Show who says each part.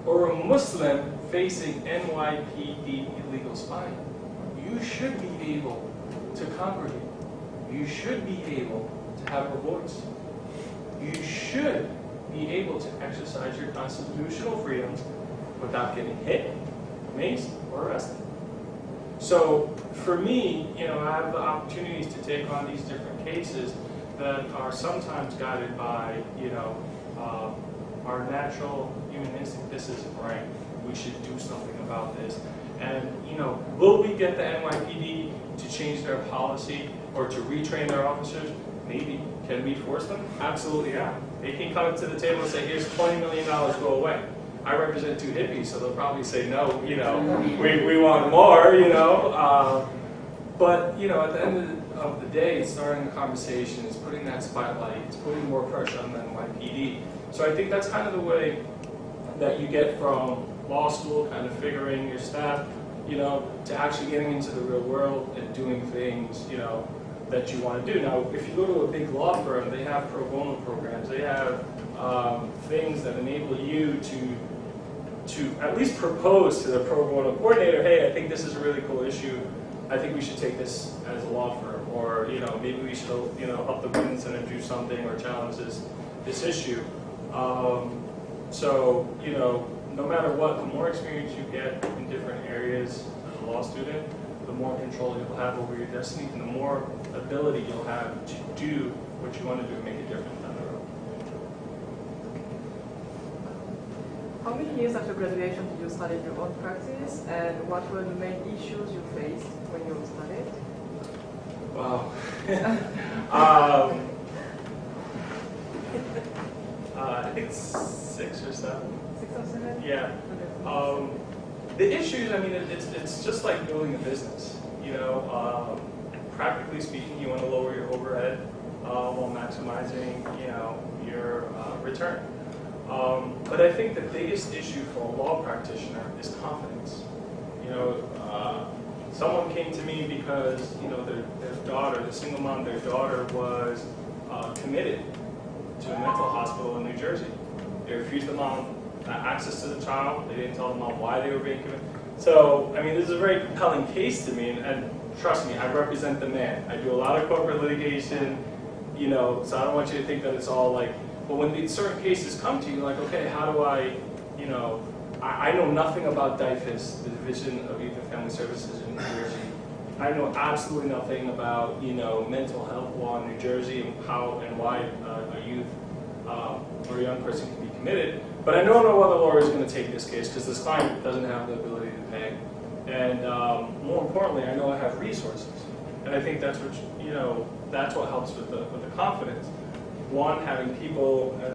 Speaker 1: or a Muslim facing NYPD illegal spying, you should be able to congregate. You should be able to have a voice. You should be able to exercise your constitutional freedoms without getting hit, maced, or arrested. So for me, I have the opportunities to take on these different cases that are sometimes guided by, our natural human instinct. This isn't right. We should do something about this. And, will we get the NYPD to change their policy or to retrain their officers? Maybe. Can we force them? Absolutely not. They can come to the table and say, here's $20 million, go away. I represent two hippies, so they'll probably say, no, we want more, But, at the end of the day, it's starting a conversation, it's putting that spotlight, it's putting more pressure on the NYPD. So I think that's kind of the way that you get from law school, kind of figuring your staff, to actually getting into the real world and doing things, that you want to do. Now, if you go to a big law firm, they have pro bono programs. They have things that enable you to at least propose to the pro bono coordinator, hey, I think this is a really cool issue. I think we should take this as a law firm, or maybe we should help the women's center do something or challenge this issue. So no matter what, the more experience you get in different areas as a law student, the more control you'll have over your destiny, and the more ability you'll have to do what you want to do and make a difference down the road.
Speaker 2: How many years after graduation did you study your own practice, and what were the main issues you faced when you studied?
Speaker 1: Wow. I think it's 6 or 7.
Speaker 2: 6 or 7?
Speaker 1: Yeah. The issues, it's just like building a business. Practically speaking, you want to lower your overhead while maximizing, your return. But I think the biggest issue for a law practitioner is confidence. Someone came to me because, their daughter, the single mom, their daughter was committed to a mental hospital in New Jersey. They refused the mom access to the child. They didn't tell the mom why they were being committed. So, this is a very compelling case to me, and trust me, I represent the man. I do a lot of corporate litigation, so I don't want you to think that it's all like, but when these certain cases come to you, like, okay, how do I know nothing about DIFAS, the Division of Youth and Family Services in New Jersey. I know absolutely nothing about, mental health law in New Jersey and how and why a youth or a young person can be committed. But I know no other lawyer is going to take this case because this client doesn't have the ability to pay. And more importantly, I know I have resources. And I think that's what, that's what helps with the confidence. One, having people